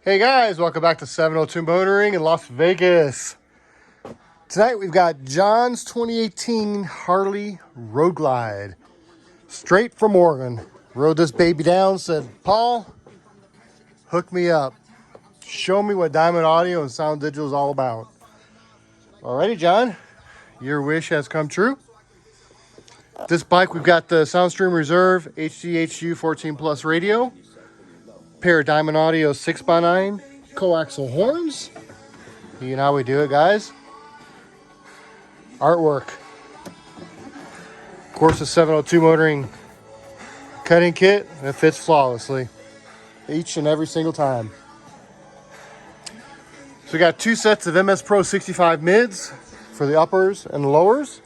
Hey guys, welcome back to 702 Motoring in Las Vegas. Tonight we've got John's 2018 Harley Road Glide. Straight from Oregon. Rode this baby down, said, Paul, hook me up. Show me what Diamond Audio and Sound Digital is all about. Alrighty, John, your wish has come true. This bike, we've got the Soundstream Reserve HDHU 14 Plus radio. Pair of Diamond Audio 6x9 coaxial horns. You know how we do it, guys. Artwork. Of course, the 702 Motoring cutting kit. It fits flawlessly each and every single time. So we got two sets of MS Pro 65 mids for the uppers and lowers.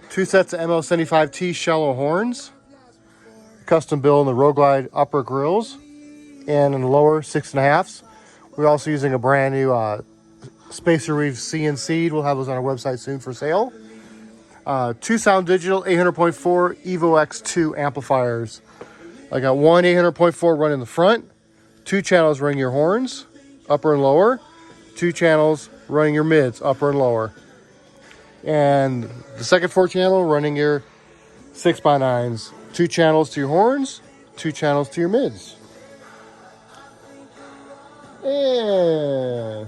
Two sets of ML75T shallow horns. Custom build in the Road Glide upper grills. And in the lower 6.5s. We're also using a brand new spacer we've CNC'd. We'll have those on our website soon for sale. Two Sound Digital 800.4 Evo X2 amplifiers. I got one 800.4 running in the front. Two channels running your horns, upper and lower. Two channels running your mids, upper and lower. And the second 4-channel running your 6x9s. Two channels to your horns, two channels to your mids. Yeah.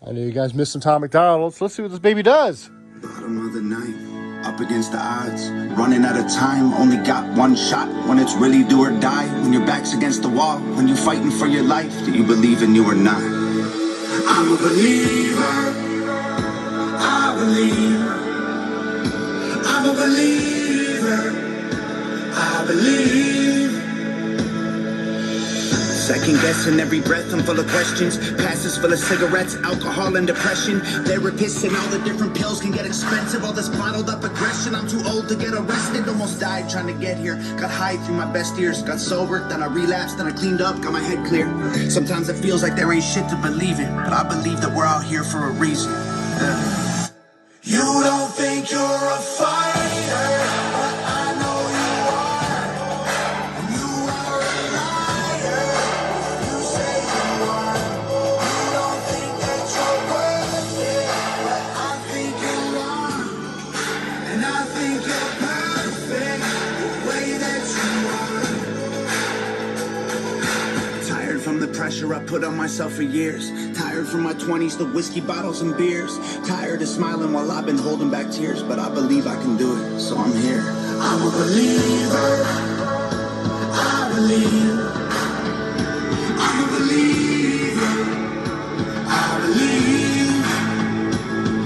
I know you guys missed some Tom MacDonald, so let's see what this baby does. Bottom of the ninth, up against the odds, running out of time, only got one shot. When it's really do or die, when your back's against the wall, when you're fighting for your life, do you believe in you or not? I'm a believer, I believe. I'm a believer, I believe. Second guessing every breath, I'm full of questions. Passes full of cigarettes, alcohol and depression. Therapists and all the different pills can get expensive. All this bottled up aggression, I'm too old to get arrested. Almost died trying to get here. Got high through my best years. Got sober, then I relapsed, then I cleaned up, got my head clear. Sometimes it feels like there ain't shit to believe in, but I believe that we're out here for a reason. You don't think you're a fighter? Pressure I put on myself for years. Tired from my 20s, the whiskey bottles and beers. Tired of smiling while I've been holding back tears. But I believe I can do it, so I'm here. I'm a believer, I believe. I'm a believer, I believe.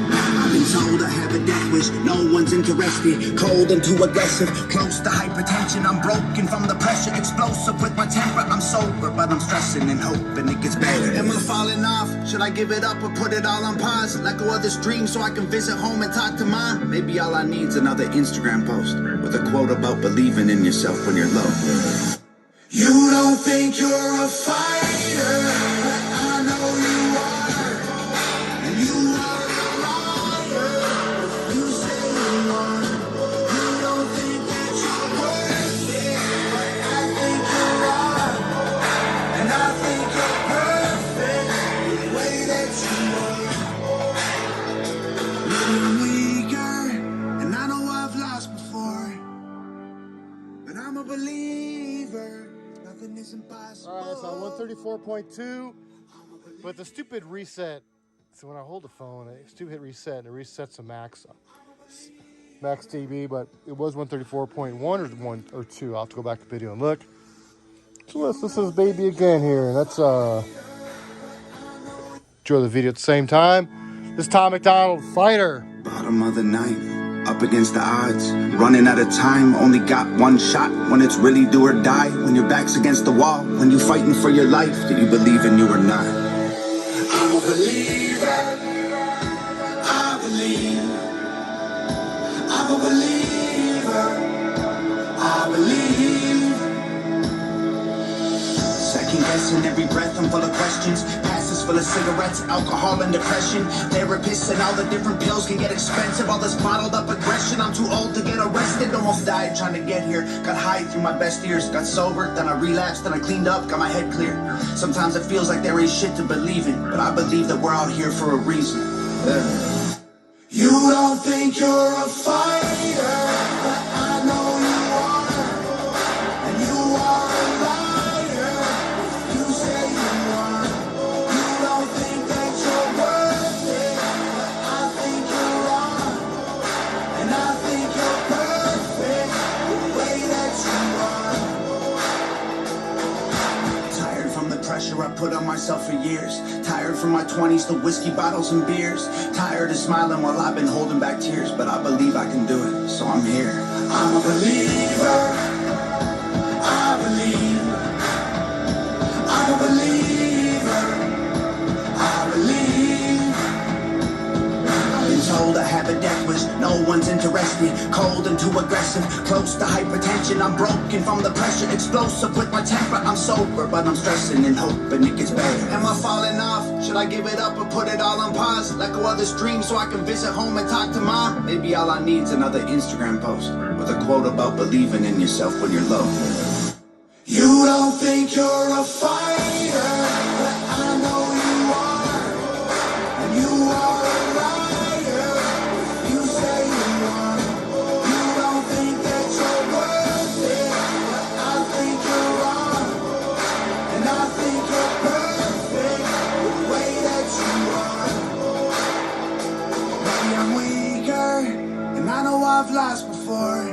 I've been told I have a death wish, no one's interested. Cold and too aggressive, close to hypertension. I'm broken from the pressure, explosive with my temper. I'm sober, but I'm stressing and hoping it gets better. Am I falling off? Should I give it up or put it all on pause? Let go of this dream so I can visit home and talk to mom? Maybe all I need's another Instagram post with a quote about believing in yourself when you're low. You don't think you're a fighter, but I know you are. And you are a liar. You say you are. You don't think that you're worth it, but I think you are. And I think you're perfect the way that you are. Little weaker, and I know I've lost before, but I'm a believer. Nothing is impossible. All right, it's on 134.2, but the stupid reset. So when I hold the phone, it's stupid hit reset, and it resets to max dB, but it was 134.1 or 1 or 2. I'll have to go back to video and look. So let's listen to this baby again here. Let's enjoy the video at the same time. This is Tom MacDonald, Fighter. Bottom of the ninth, up against the odds, running out of time, only got one shot. When it's really do or die, when your back's against the wall, when you're fighting for your life, do you believe in you or not? I'm a believer, I believe. I'm a believer, I believe. Second guessing every breath, I'm full of questions. Passes full of cigarettes, alcohol, and depression. Therapists and all the different pills can get expensive. All this bottled up aggression, I'm too old to get arrested. Almost died trying to get here. Got high through my best years. Got sober, then I relapsed, then I cleaned up, got my head clear. Sometimes it feels like there ain't shit to believe in, but I believe that we're out here for a reason. You don't think you're a fighter, but I know you are. And you are a liar if you say you are. You don't think that you're worth it, but I think you're wrong. And I think you're perfect the way that you are. Tired from the pressure I put on myself for years. Tired from my 20s, the whiskey bottles and beers. Tired of smiling while I've been holding back tears, but I believe I can do it, so I'm here. I'm a believer. I believe. I'm a believer. I believe. I've been told I have a death wish, no one's interested. Cold and too aggressive, close to hypertension. I'm broken from the pressure, explosive with my temper. I'm sober, but I'm stressing and hoping it gets better. Am I falling off? Should I give it up or put it all on pause? Let go of this dream so I can visit home and talk to mom? Maybe all I need's another Instagram post with a quote about believing in yourself when you're low. You don't think you're a fighter, but I know you are. And you are a liar if you say you are. You don't think that you're worth it, but I think you're wrong. And I think you're perfect the way that you are. Maybe I'm weaker, and I know I've lost before,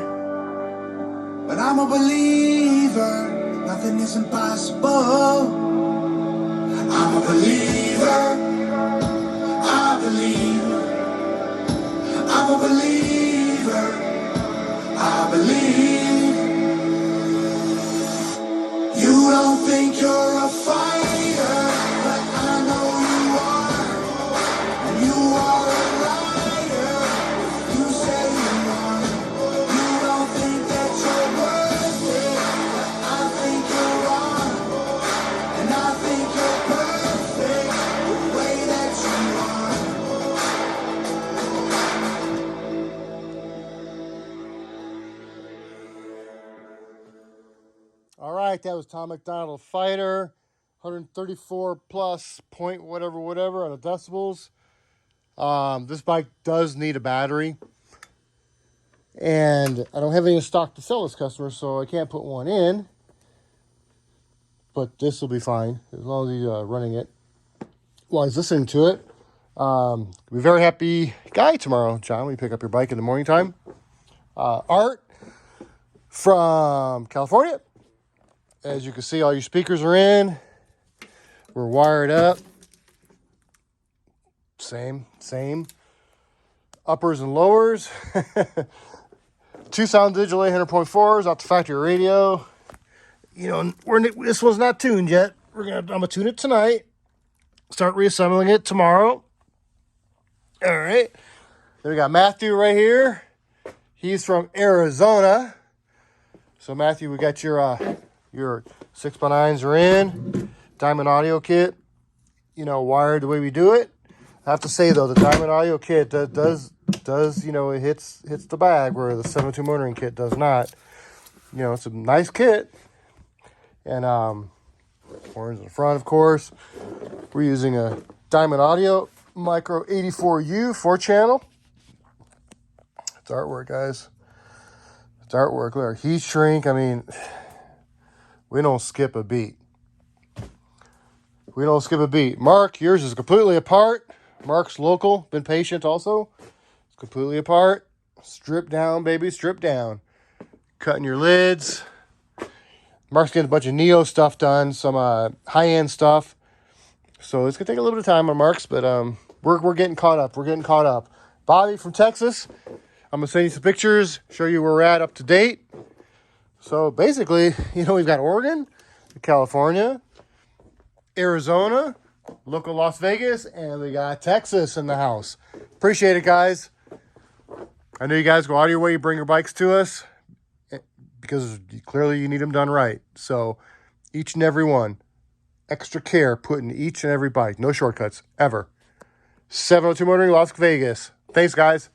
but I'm a believer. Nothing is impossible. I'm a believer. I believe. I'm a believer. I believe. You don't think you're a fighter, but I know you are. And you are a liar if you say you are. You don't think that you're worth it, but I think you're wrong. And I think you're perfect the way that you are. All right, that was Tom MacDonald Fighter, 134 plus point whatever on the decibels. This bike does need a battery, and I don't have any in stock to sell this customer, so I can't put one in. But this will be fine as long as he's running it while he's listening to it. Be a very happy guy tomorrow, John, when you pick up your bike in the morning time. Art from California. As you can see, all your speakers are in. We're wired up. Same. Uppers and lowers. 2 Soundigital 800.4s off the factory radio. You know, this one's not tuned yet. I'm gonna tune it tonight. Start reassembling it tomorrow. All right. Then we got Matthew right here. He's from Arizona. So Matthew, we got your 6x9s are in. Diamond audio kit. You know, wired the way we do it. I have to say though, the Diamond audio kit does you know, it hits the bag where the 702 motoring kit does not. You know, it's a nice kit. And horns in the front, of course. We're using a Diamond Audio Micro 84U 4-channel. It's artwork, guys. It's artwork. Look, heat shrink. I mean, we don't skip a beat. We don't skip a beat. Mark, yours is completely apart. Mark's local. Been patient also. It's completely apart. Strip down, baby. Strip down. Cutting your lids. Mark's getting a bunch of Neo stuff done, some high-end stuff. So it's going to take a little bit of time on Mark's, but we're getting caught up. We're getting caught up. Bobby from Texas, I'm going to send you some pictures, show you where we're at up to date. So basically, you know, we've got Oregon, California, Arizona, local Las Vegas, and we got Texas in the house. Appreciate it, guys. I know you guys go out of your way, you bring your bikes to us, because clearly you need them done right. So each and every one, extra care put in each and every bike. No shortcuts, ever. 702 Motoring, Las Vegas. Thanks, guys.